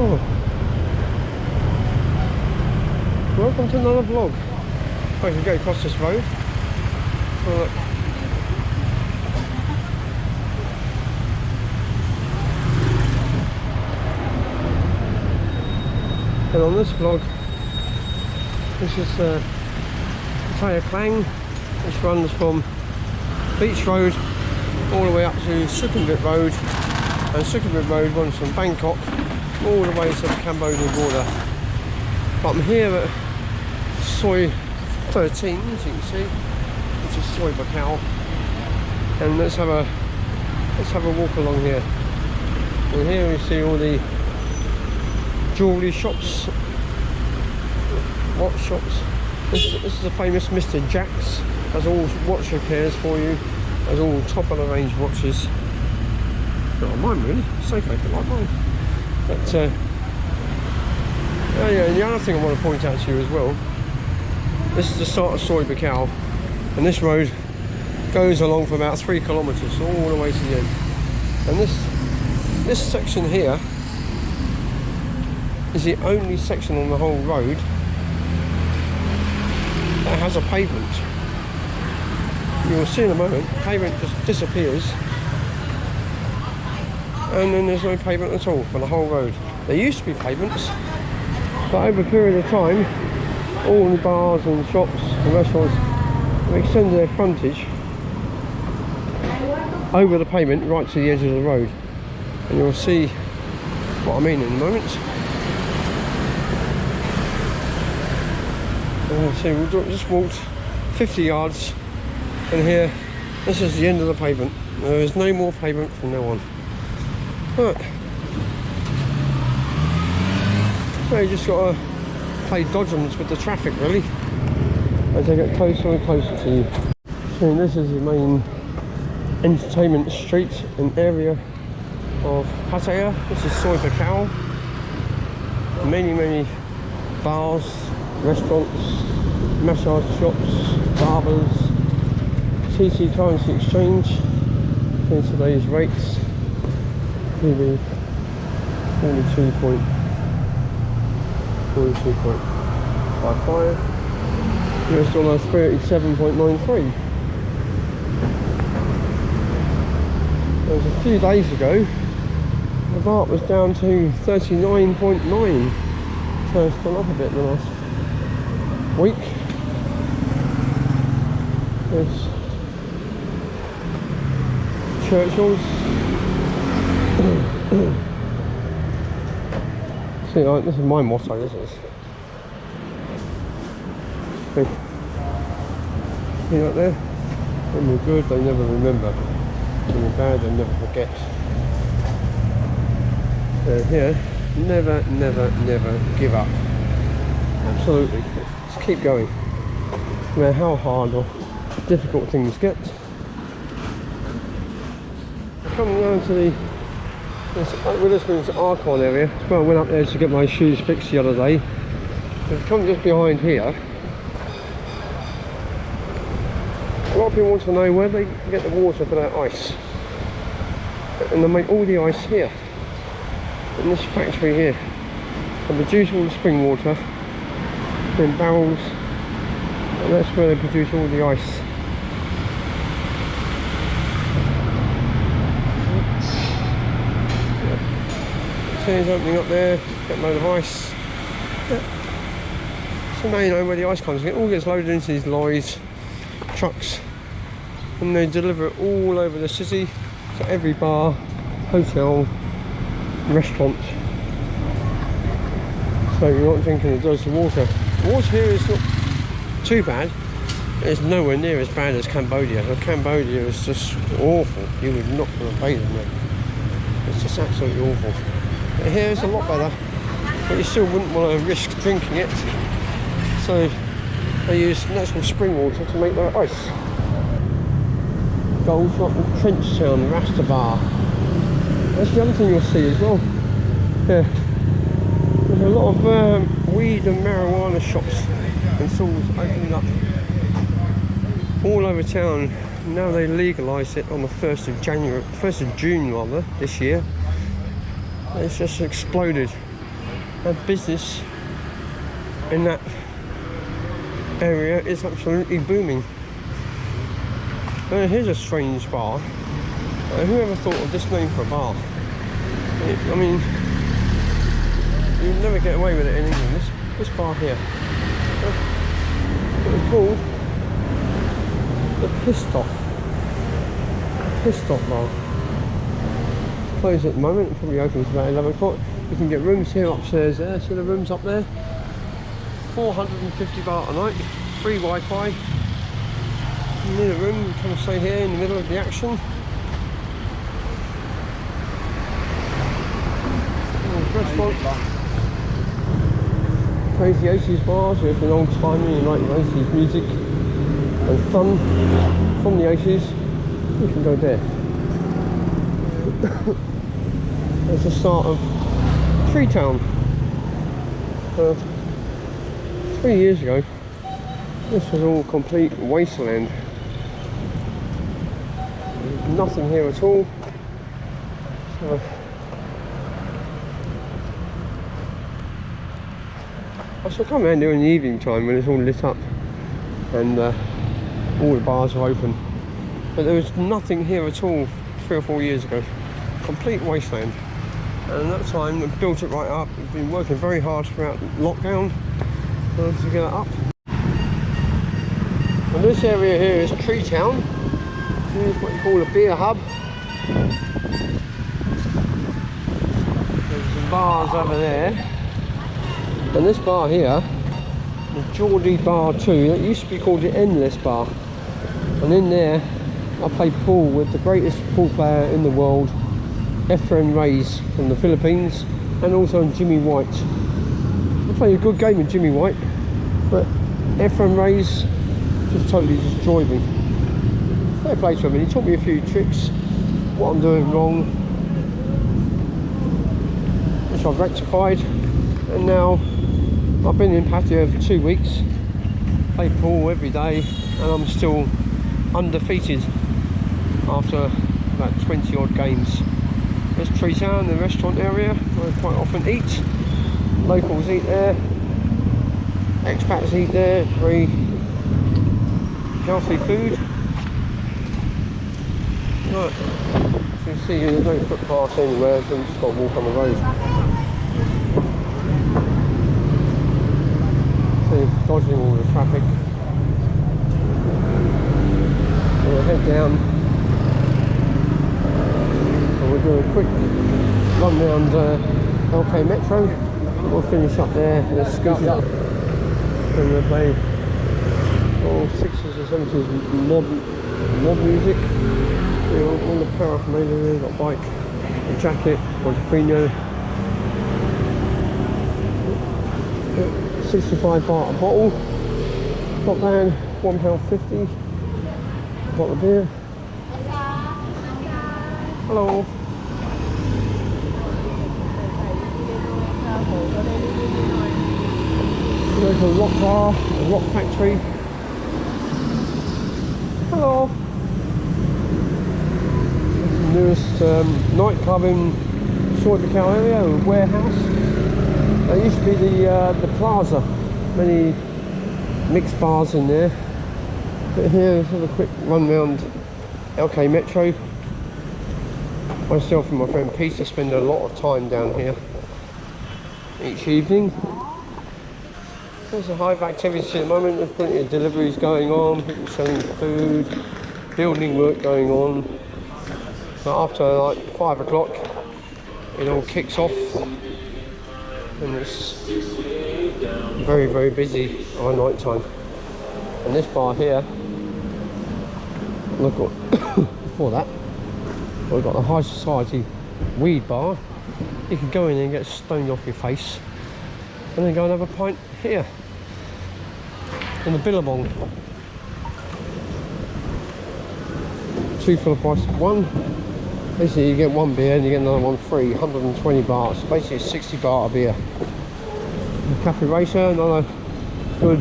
Oh. Welcome to another vlog. I can go across this road. Oh, look. And on this vlog, this is Pattaya Klang, which runs from Beach Road all the way up to Sukhumvit Road, and Sukhumvit Road runs from Bangkok all the way to the Cambodian border. But I'm here at Soi 13, as you can see, which is Soi Buakhao, and let's have a walk along here. And here we see all the jewellery shops, watch shops. This is a famous Mr. Jack's. Has all watch repairs for you. Has all top of the range watches. Not mine really. It's okay, but like mine. But yeah, and the other thing I want to point out to you as well. This is the start of Soi Buakhao, and this road goes along for about 3 kilometres all the way to the end. And this section here is the only section on the whole road that has a pavement. You'll see in a moment, the pavement just disappears, and then there's no pavement at all for the whole road. There used to be pavements, but over a period of time, all the bars and shops and restaurants have extended their frontage over the pavement right to the edge of the road. And you'll see what I mean in a moment. See, we just walked 50 yards, and here, this is the end of the pavement. There is no more pavement from now on. Right. So you just got to play dodgems with the traffic, really, as they get closer and closer to you. So this is the main entertainment street and area of Pattaya. This is Soi Buakhao. Many bars, restaurants, massage shops, barbers, TC currency exchange. In today's rates, maybe 42.55, US dollar 37.93. There was a few days ago, the baht was down to 39.9, so it's gone up a bit in the last week. There's Churchill's. See, like, this is my motto, this is. See that there? When you're good, they never remember. When you're bad, they never forget. Here, never give up. Absolutely. Just keep going. No matter how hard or difficult things get. Coming down to the Witherspoon's Archon area. Well, I went up there to get my shoes fixed the other day. I've come just behind here. A lot of people want to know where they get the water for that ice. And they make all the ice here, in this factory here. They produce all the spring water in barrels, and that's where they produce all the ice. It's opening up there, get a load of ice. Yeah. So now you know where the ice comes. It all gets loaded into these lorries, trucks, and they deliver it all over the city to every bar, hotel, restaurant. So you're not drinking the dirty water. The water here is not too bad. It's nowhere near as bad as Cambodia. Cambodia is just awful. You would not want to bathe in there. It's just absolutely awful. But here it's a lot better, but you still wouldn't want to risk drinking it. So they use natural spring water to make their ice. Gold shop in Trench Town, Rasta Bar. That's the other thing you'll see as well. Yeah. There's a lot of weed and marijuana shops and stalls opening up all over town. Now they legalised it on the 1st of June rather, this year. It's just exploded. and business in that area is absolutely booming. Here's a strange bar. Whoever thought of this name for a bar? I mean, you never get away with it in England. This bar here, it's called the Piss Stop Bar. It's closed at the moment. It probably opens about 11 o'clock. You can get rooms here upstairs there. So the rooms up there, 450 baht a night, free Wi-Fi. You need a room, you come and stay here in the middle of the action. Restaurant. Crazy 80s bars with an old timey and like 80s music and fun from the 80s. You can go there. There's the start of Freetown. 3 years ago, this was all complete wasteland. There's nothing here at all. So, I shall come around during the evening time when it's all lit up and all the bars are open. But there was nothing here at all 3 or 4 years ago. Complete wasteland. And at that time, we built it right up. We've been working very hard throughout lockdown to get it up. And this area here is Tree Town. Here's what you call a beer hub. There's some bars over there. And this bar here, the Geordie Bar 2, that used to be called the Endless Bar. And in there, I played pool with the greatest pool player in the world, Efren Reyes from the Philippines, and also Jimmy White. I played a good game with Jimmy White, but Efren Reyes just totally destroyed me. Fair play to him, and he taught me a few tricks, what I'm doing wrong, which I've rectified, and now I've been in Pattaya for 2 weeks, played pool every day, and I'm still undefeated after about 20 odd games. There's Tree Town, the restaurant area, where I quite often eat. Locals eat there, expats eat there, very healthy food. Right, as you can see there's no footpaths anywhere, so you just got to walk on the road. Dodging all the traffic. We'll head down and we'll do a quick run round LK Metro. We'll finish up there and then scoot up and we'll play all 60s and 70s mod music. You know, all the paraphernalia there. You've got bike, a jacket, Montegrino. 65 baht a bottle, not bad, £1.50, bottle of beer. Hello. We go to a rock bar, a rock factory. Hello. This is the newest nightclub in Soi Buakhao area, a warehouse. There used to be the plaza, many mixed bars in there. But here, let's have a quick run round LK Metro. Myself and my friend Peter spend a lot of time down here each evening. There's a hive activity at the moment, there's plenty of deliveries going on, people selling food, building work going on. But after like 5 o'clock, it all kicks off. And it's very, very busy by night time. And this bar here, look what, before that, we've got the high society weed bar. You can go in and get stoned off your face, and then go and have a pint here in the Billabong. 2 for the price of 1. Basically you get 1 beer and you get another one free, 120 baht, so basically it's 60 baht a beer. Cafe Racer, another good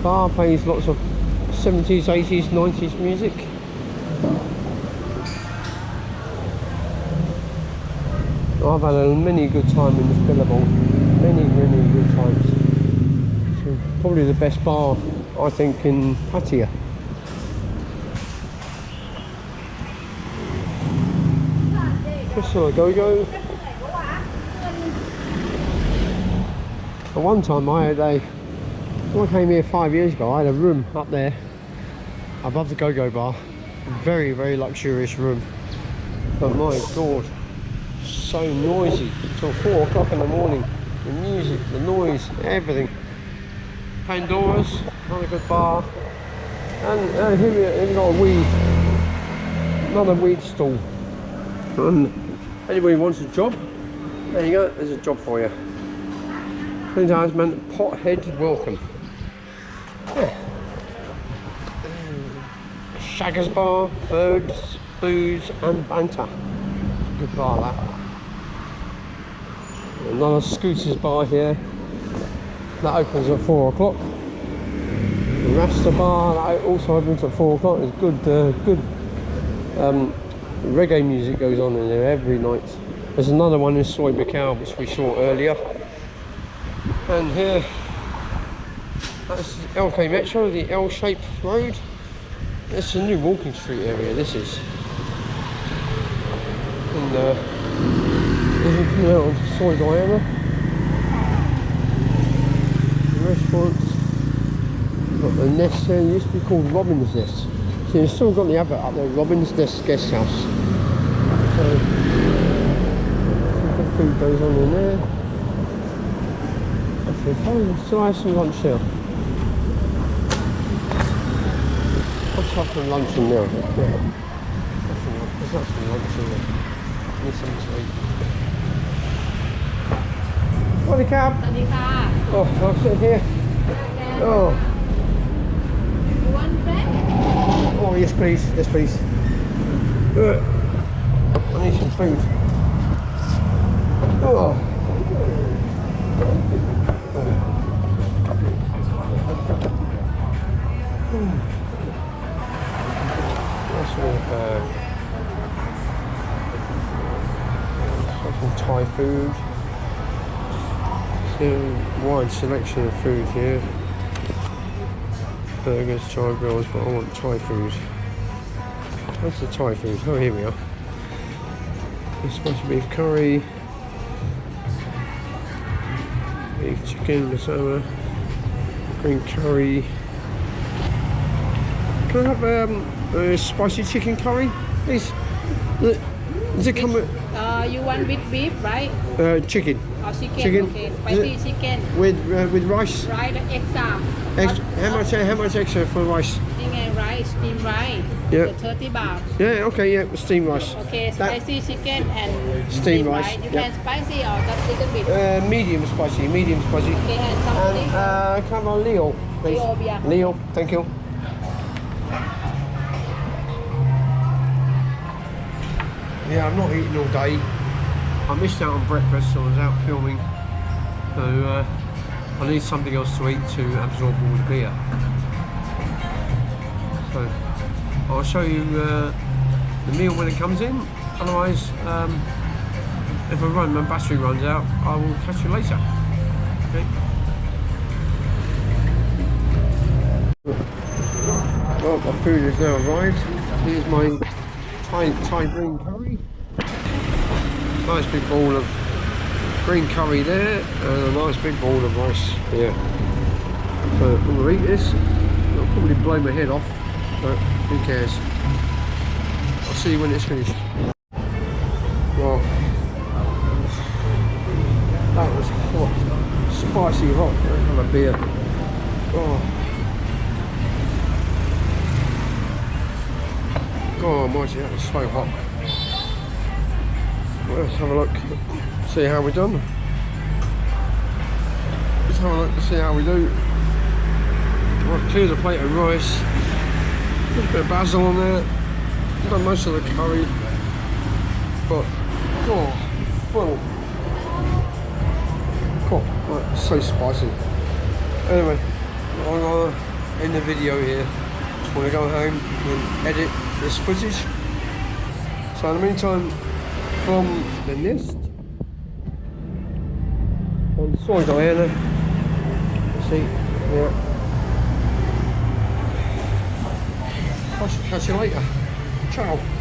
bar, plays lots of 70s, 80s, 90s music. I've had a many good time in this billabong. Many good times. So probably the best bar, I think, in Pattaya. Just a go-go. At one time when I came here 5 years ago, I had a room up there above the go-go bar. Very luxurious room. But my god, so noisy till 4 o'clock in the morning. The music, the noise, everything. Pandora's, another good bar. And here we've got another weed stall. And anybody wants a job, there you go, there's a job for you. Prince Asman Pothead welcome. Yeah. Shaggers bar, birds, booze and banter. Good bar that. Another Scooters bar here. That opens at 4 o'clock. The Rasta bar that also opens at 4 o'clock. There's good reggae music goes on in there every night. There's another one in Soi Buakhao which we saw earlier. And here, that's LK Metro, the L-shaped road. It's a new walking street area, this is. And this is coming out onto Soi Buakhao. The restaurants. Got the nest here, it used to be called Robin's Nest. So you've still got the advert up there, Robin's Nest Guest House. So, some good food goes on in there. Still have some lunch here. Let's have some lunch in there. Yeah. There's not some lunch in there. Need something to eat. Morning, cab. Oh, I'll sit here. Oh. You want bread? Oh, yes please. Yes please. I need some food. Oh. Some Thai food. So wide selection of food here. Burgers, Thai grills, but I want Thai food. What's the Thai food? Oh, here we are. It's spicy beef curry, beef chicken masala, green curry. Can I have a spicy chicken curry, please? Does it come with? You want with beef, right? Chicken. Or chicken? Okay, spicy chicken. With rice? Rice extra. How much extra for rice? Rice, steamed rice. Yeah. 30 baht. Yeah, okay, yeah, steamed rice. Okay, spicy chicken and steamed rice. You can spicy or just little bit? Medium spicy, medium spicy. Okay, and something. Come on, Leo, please. Leo, thank you. Yeah, I'm not eating all day. I missed out on breakfast, so I was out filming. So I need something else to eat to absorb all the beer. So I'll show you the meal when it comes in. Otherwise, if my battery runs out, I will catch you later. Okay. Well, my food has now arrived. Here's my Thai green curry. Nice big bowl of green curry there, and a nice big bowl of rice here. So I'm going to eat this. It'll probably blow my head off, but who cares? I'll see you when it's finished. Well, that was hot, spicy hot. Let's have a beer. Oh. God almighty, that was so hot. Well, let's have a look, see how we're done. Let's have a look to see how we do. Right, clear the plate of rice. Just a bit of basil on there. Done most of the curry. But, oh, full. God, right, so spicy. Anyway, I'm gonna end the video here. I'm gonna go home and edit this footage. So in the meantime, from the nest on Soi Buakhao. See, yeah. I shall catch you later. Ciao.